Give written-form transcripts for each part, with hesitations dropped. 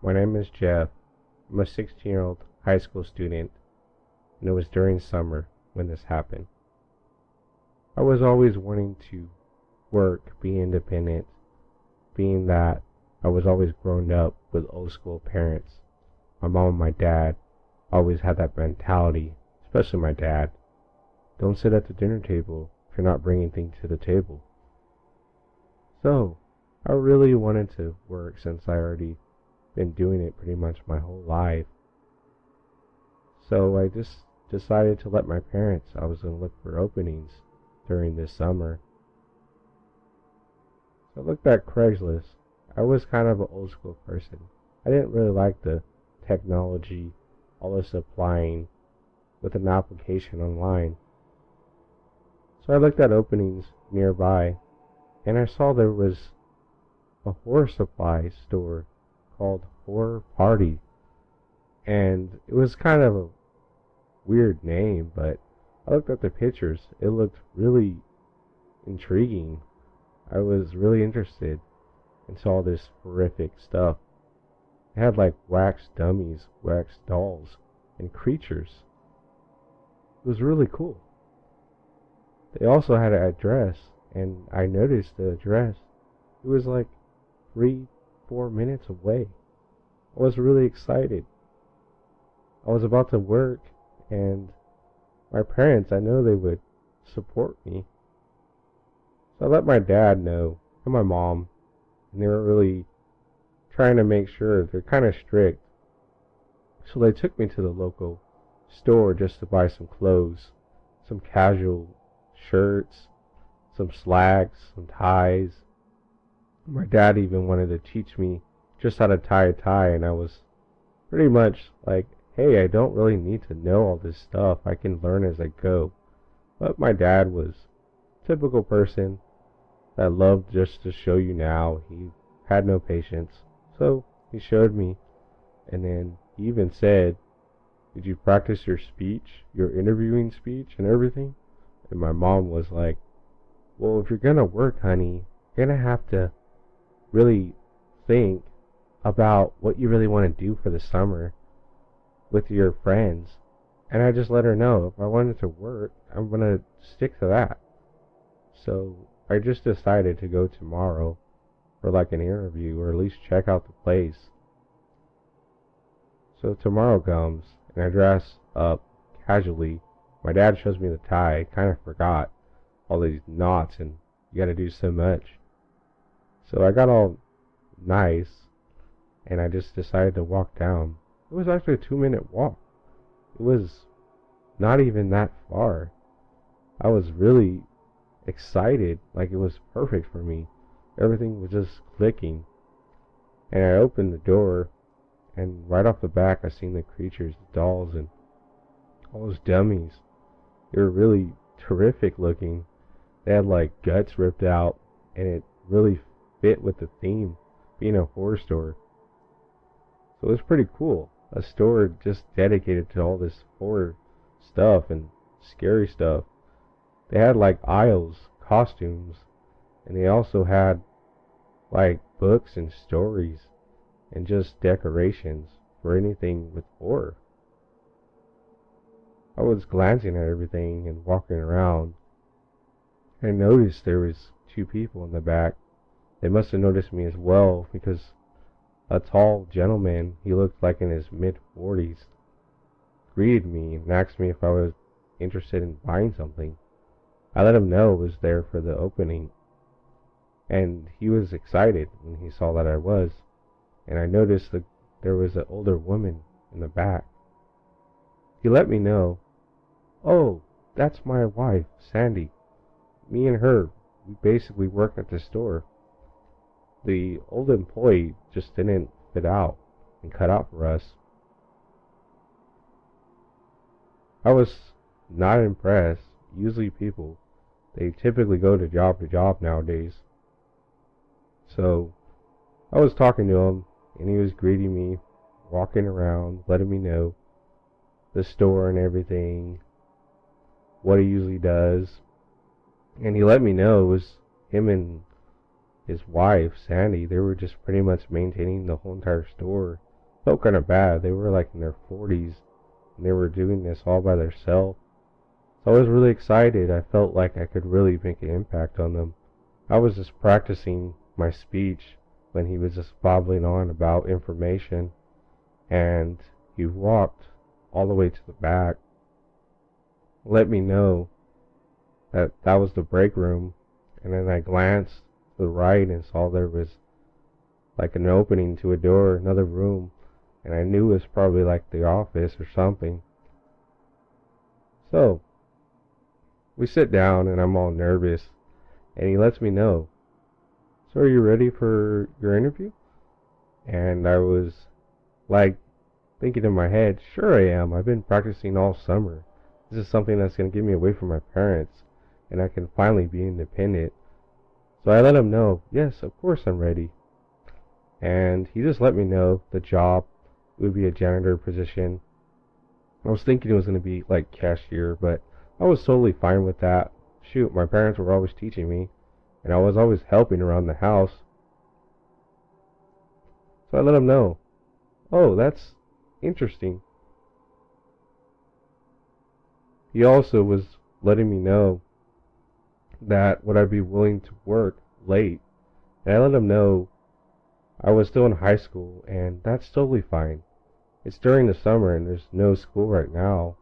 My name is Jeff. I'm a 16-year-old high school student, and it was during summer when this happened. I was always wanting to work, be independent, being that I was always grown up with old school parents. My mom and my dad always had that mentality, especially my dad. Don't sit at the dinner table if you're not bringing things to the table. So, I really wanted to work since I already been doing it pretty much my whole life. So I just decided to let my parents, I was going to look for openings during this summer. So I looked at Craigslist. I was kind of an old school person. I didn't really like the technology, all this applying with an application online. So I looked at openings nearby, and I saw there was a horror supply store called Horror Party, and it was kind of a weird name, but I looked at the pictures. It looked really intriguing. I was really interested and saw this horrific stuff. It had like wax dummies, wax dolls, and creatures. It was really cool. They also had an address, and I noticed the address. It was like 3-4 minutes away. I was really excited. I was about to work, and my parents, I know they would support me. So I let my dad know, and my mom, and they were really trying to make sure. They're kind of strict. So they took me to the local store just to buy some clothes, some casual shirts, some slacks, some ties. My dad even wanted to teach me just how to tie a tie, and I was pretty much like, hey, I don't really need to know all this stuff. I can learn as I go. But my dad was a typical person that loved just to show you now. He had no patience. So he showed me, and then he even said, did you practice your speech, your interviewing speech and everything? And my mom was like, well, if you're going to work, honey, you're going to have to really think about what you really want to do for the summer with your friends. And I just let her know if I wanted to work, I'm going to stick to that. So I just decided to go tomorrow for like an interview, or at least check out the place. So tomorrow comes, and I dress up casually. My dad shows me the tie. I kind of forgot all these knots, and you got to do so much. So I got all nice, and I just decided to walk down. It was actually a 2-minute walk. It was not even that far. I was really excited, like it was perfect for me. Everything was just clicking. And I opened the door, and right off the back I seen the creatures, the dolls, and all those dummies. They were really terrific looking. They had like guts ripped out, and it really fit with the theme, being a horror store. So it was pretty cool. A store just dedicated to all this horror stuff and scary stuff. They had like aisles, costumes, and they also had like books and stories and just decorations for anything with horror. I was glancing at everything and walking around. I noticed there was 2 people in the back. They must have noticed me as well, because a tall gentleman, he looked like in his mid-40s, greeted me and asked me if I was interested in buying something. I let him know it was there for the opening, and he was excited when he saw that I was. And I noticed that there was an older woman in the back. He let me know, oh, that's my wife, Sandy. Me and her, we basically work at the store. The old employee just didn't fit out and cut out for us. I was not impressed. Usually people, they typically go to job nowadays. So I was talking to him, and he was greeting me, walking around, letting me know the store and everything, what he usually does. And he let me know it was him and his wife, Sandy. They were just pretty much maintaining the whole entire store. Felt kind of bad. They were like in their 40s and they were doing this all by themselves. So I was really excited. I felt like I could really make an impact on them. I was just practicing my speech when he was just babbling on about information, and he walked all the way to the back, let me know that that was the break room, and then I glanced to the right and saw there was like an opening to a door, another room, and I knew it was probably like the office or something. So we sit down and I'm all nervous, and he lets me know, "So are you ready for your interview?" And I was like thinking in my head, "Sure I am. I've been practicing all summer. This is something that's going to get me away from my parents, and I can finally be independent." So I let him know, "Yes, of course I'm ready." And he just let me know the job would be a janitor position. I was thinking it was going to be like cashier, but I was totally fine with that. Shoot, my parents were always teaching me, and I was always helping around the house. So I let him know, "Oh, that's interesting." He also was letting me know that would I be willing to work late. And I let him know I was still in high school, and that's totally fine. It's during the summer and there's no school right now,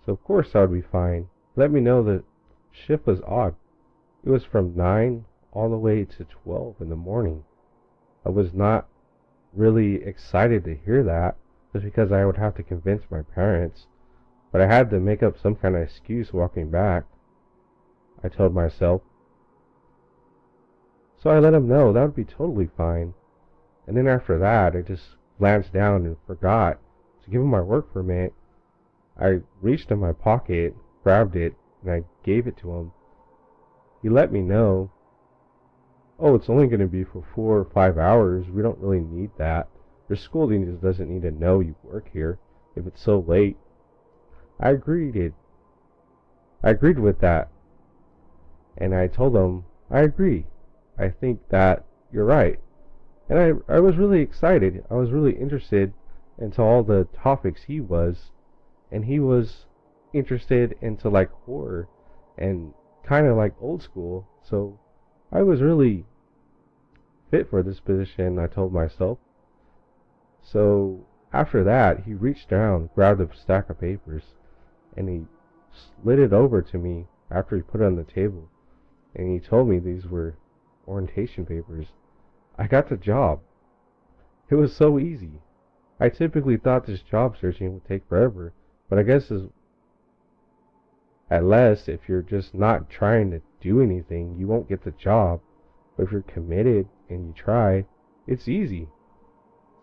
so of course I would be fine. Let me know the shift was odd. It was from 9 all the way to 12 in the morning. I was not really excited to hear that, just because I would have to convince my parents, but I had to make up some kind of excuse walking back, I told myself. So I let him know that would be totally fine. And then after that, I just glanced down and forgot to give him my work permit. I reached in my pocket, grabbed it, and I gave it to him. He let me know, "Oh, it's only going to be for 4 or 5 hours. We don't really need that. Your school just doesn't need to know you work here if it's so late." I agreed. I agreed with that, and I told him, "I agree. I think that you're right." And I was really excited. I was really interested into all the topics he was, and he was interested into like horror and kind of like old school. So I was really fit for this position, I told myself. So after that, he reached down, grabbed a stack of papers, and he slid it over to me after he put it on the table. And he told me these were orientation papers. I got the job. It was so easy. I typically thought this job searching would take forever, but I guess at less if you're just not trying to do anything, you won't get the job. But if you're committed and you try, it's easy.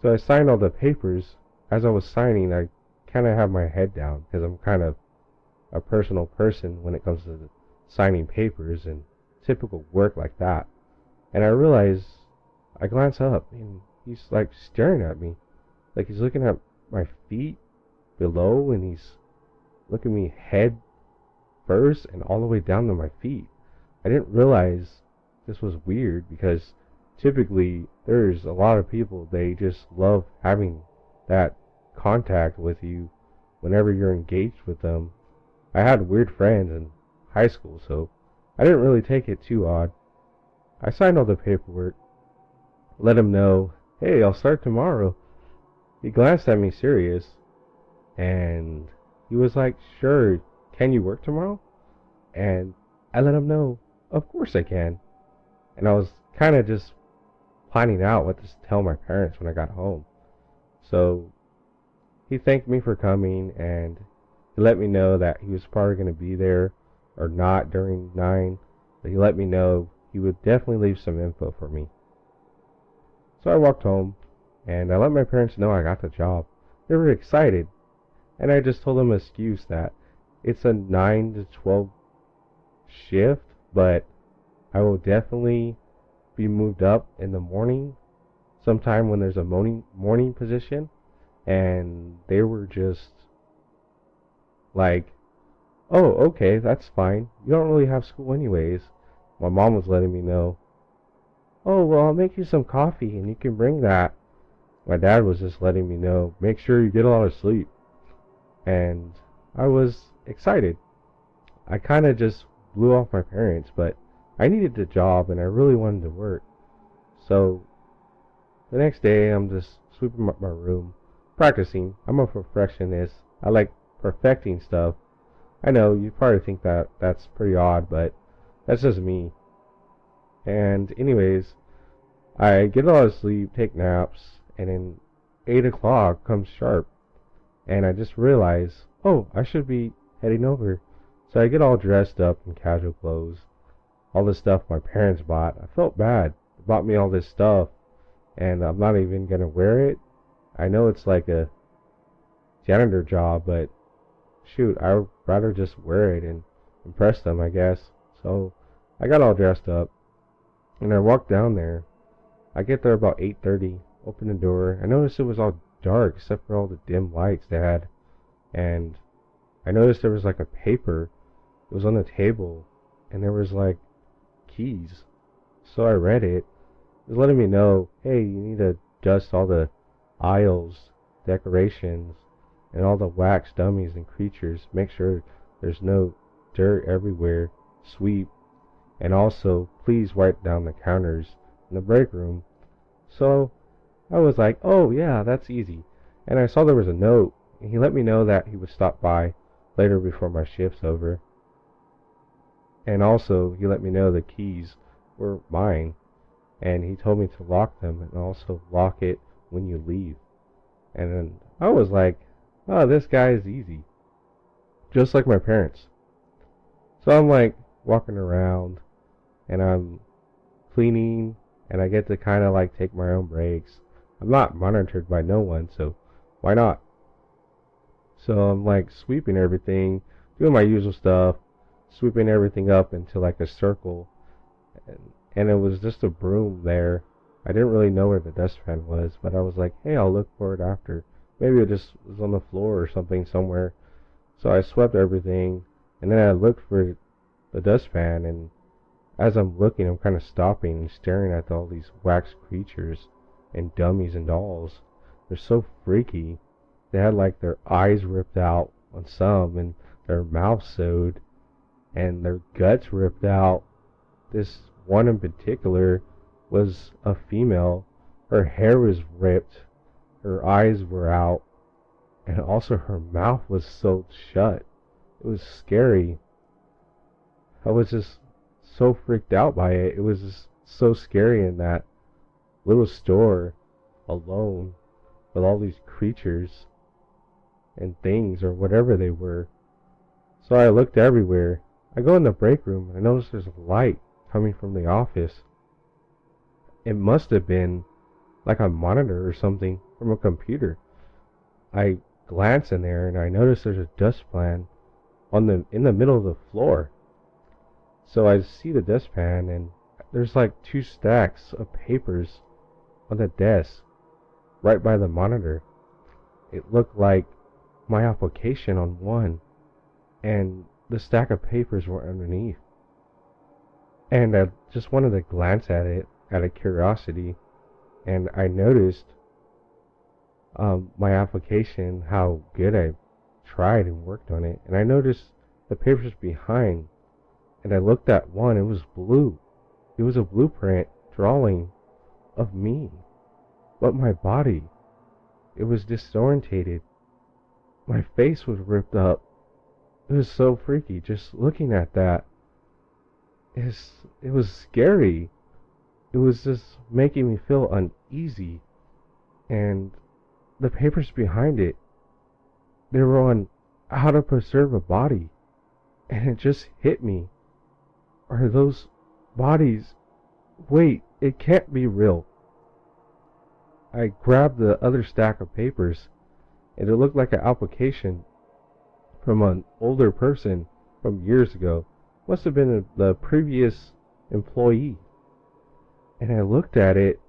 So I signed all the papers. As I was signing, I kind of have my head down because I'm kind of a personal person when it comes to signing papers and typical work like that. And I realized, I glance up and he's like staring at me. Like he's looking at my feet below, and he's looking me head first and all the way down to my feet. I didn't realize this was weird because typically there's a lot of people, they just love having that contact with you whenever you're engaged with them. I had weird friends in high school, so I didn't really take it too odd. I signed all the paperwork, let him know, "Hey, I'll start tomorrow." He glanced at me serious, and he was like, "Sure, can you work tomorrow?" And I let him know, "Of course I can." And I was kind of just planning out what to tell my parents when I got home. So he thanked me for coming, and he let me know that he was probably going to be there or not during 9, but he let me know he would definitely leave some info for me. So I walked home, and I let my parents know I got the job. They were excited, and I just told them an excuse that it's a 9 to 12 shift, but I will definitely be moved up in the morning sometime when there's a morning position. And they were just like, "Oh, okay, that's fine. You don't really have school anyways." My mom was letting me know, "Oh, well, I'll make you some coffee and you can bring that." My dad was just letting me know, make sure you get a lot of sleep. And I was excited. I kind of just blew off my parents, but I needed a job and I really wanted to work. So the next day, I'm just sweeping up my room, practicing. I'm a perfectionist. I like perfecting stuff. I know you probably think that that's pretty odd, but that's just me. And anyways, I get a lot of sleep, take naps, and then 8 o'clock comes sharp, and I just realize, oh, I should be heading over. So I get all dressed up in casual clothes, all the stuff my parents bought. I felt bad. They bought me all this stuff, and I'm not even gonna wear it. I know it's like a janitor job, but shoot, I'd rather just wear it and impress them, I guess. So I got all dressed up, and I walked down there. I get there about 8:30, open the door. I noticed it was all dark except for all the dim lights they had. And I noticed there was like a paper. It was on the table, and there was like keys. So I read it. It was letting me know, hey, you need to dust all the aisles, decorations, and all the wax dummies and creatures. Make sure there's no dirt everywhere. Sweep. And also, please wipe down the counters in the break room. So I was like, oh yeah, that's easy. And I saw there was a note, and he let me know that he would stop by later before my shift's over. And also, he let me know the keys were mine, and he told me to lock them and also lock it when you leave. And then I was like, oh, this guy is easy. Just like my parents. So I'm like walking around, and I'm cleaning, and I get to kind of like take my own breaks. I'm not monitored by no one, so why not? So I'm like sweeping everything, doing my usual stuff, sweeping everything up into like a circle, and it was just a broom there. I didn't really know where the dustpan was, but I was like, hey, I'll look for it after. Maybe it just was on the floor or something somewhere. So I swept everything, and then I looked for the dustpan, and as I'm looking, I'm kind of stopping and staring at all these wax creatures and dummies and dolls. They're so freaky. They had like their eyes ripped out on some, and their mouths sewed, and their guts ripped out. This one in particular was a female. Her hair was ripped, her eyes were out, and also her mouth was sewed shut. It was scary. I was just so freaked out by it. It was just so scary in that little store alone with all these creatures and things or whatever they were. So I looked everywhere. I go in the break room and I notice there's a light coming from the office. It must have been like a monitor or something from a computer. I glance in there and I notice there's a dustpan in the middle of the floor. So I see the dustpan, and there's like 2 stacks of papers on the desk right by the monitor. It looked like my application on one, and the stack of papers were underneath. And I just wanted to glance at it out of curiosity, and I noticed my application, how good I tried and worked on it, and I noticed the papers behind. And I looked at one, it was blue. It was a blueprint drawing of me. But my body, it was disorientated. My face was ripped up. It was so freaky just looking at that. It was scary. It was just making me feel uneasy. And the papers behind it, they were on how to preserve a body. And it just hit me. Are those bodies? Wait, it can't be real. I grabbed the other stack of papers, and it looked like an application from an older person from years ago. Must have been the previous employee. And I looked at it,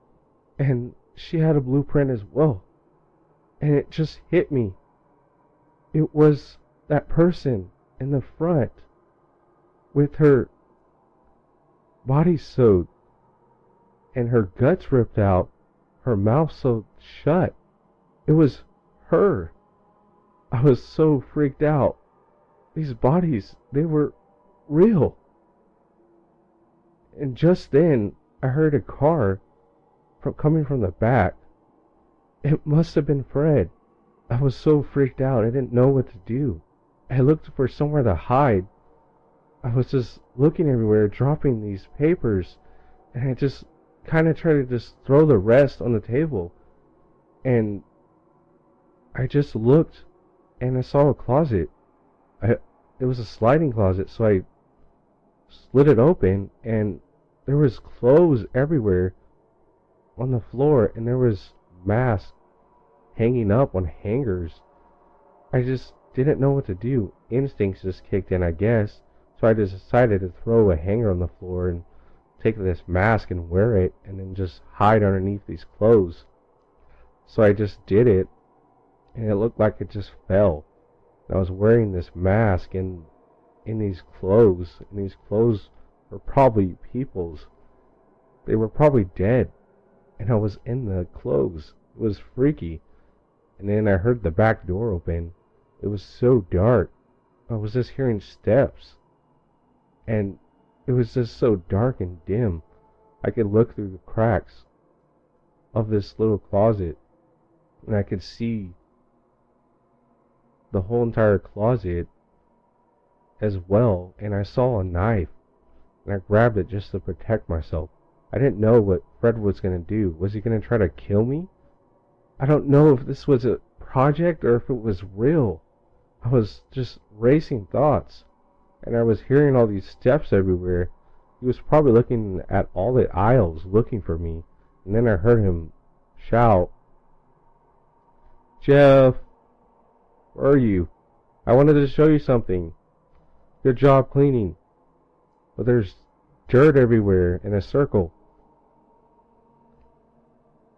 and she had a blueprint as well. And it just hit me. It was that person in the front with her body sewed and her guts ripped out, her mouth sewed shut. It was her. I was so freaked out. These bodies, they were real. And just then, I heard a car coming from the back. It must have been Fred. I was so freaked out, I didn't know what to do. I looked for somewhere to hide. I was just looking everywhere, dropping these papers, and I just kind of tried to just throw the rest on the table. And I just looked, and I saw a closet. It was a sliding closet, so I slid it open, and there was clothes everywhere on the floor, and there was masks hanging up on hangers. I just didn't know what to do. Instincts just kicked in, I guess. So I just decided to throw a hanger on the floor and take this mask and wear it, and then just hide underneath these clothes. So I just did it, and it looked like it just fell. And I was wearing this mask and in these clothes, and these clothes were probably people's. They were probably dead, and I was in the clothes. It was freaky. And then I heard the back door open. It was so dark. I was just hearing steps. And it was just so dark and dim. I could look through the cracks of this little closet, and I could see the whole entire closet as well. And I saw a knife, and I grabbed it just to protect myself. I didn't know what Fred was going to do. Was he going to try to kill me? I don't know if this was a project or if it was real. I was just racing thoughts, and I was hearing all these steps everywhere. He was probably looking at all the aisles looking for me, and then I heard him shout, "Jeff, where are you? I wanted to show you something. Good job cleaning. But there's dirt everywhere in a circle."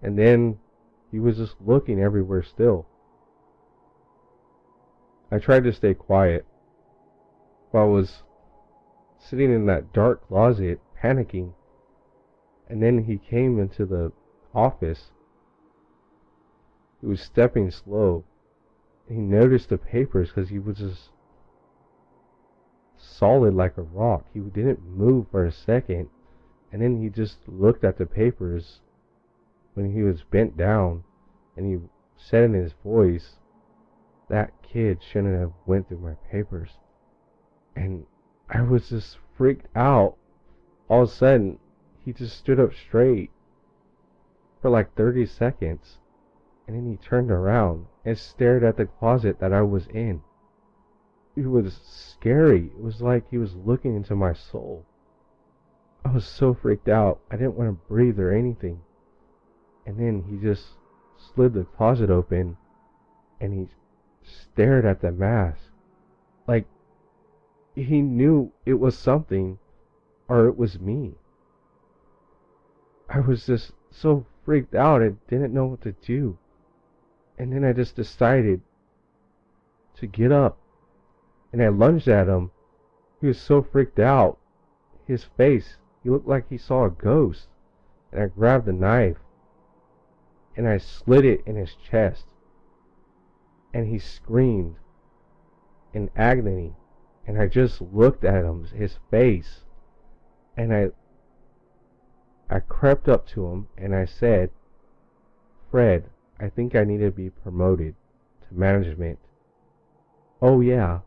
And then he was just looking everywhere still. I tried to stay quiet while I was sitting in that dark closet, panicking. And then he came into the office. He was stepping slow. He noticed the papers because he was just solid like a rock. He didn't move for a second. And then he just looked at the papers when he was bent down, and he said in his voice, "That kid shouldn't have went through my papers." And I was just freaked out. All of a sudden, he just stood up straight for like 30 seconds, and then he turned around and stared at the closet that I was in. It was scary. It was like he was looking into my soul. I was so freaked out. I didn't want to breathe or anything. And then he just slid the closet open, and he stared at the mask. Like he knew it was something, or it was me. I was just so freaked out, I didn't know what to do. And then I just decided to get up, and I lunged at him. He was so freaked out. His face, he looked like he saw a ghost. And I grabbed the knife, and I slid it in his chest. And he screamed in agony. And I just looked at him, his face. And I crept up to him, and I said, "Fred, I think I need to be promoted to management." "Oh yeah,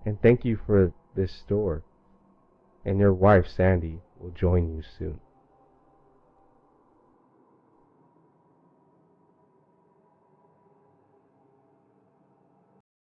and thank you for this store. And your wife Sandy will join you soon."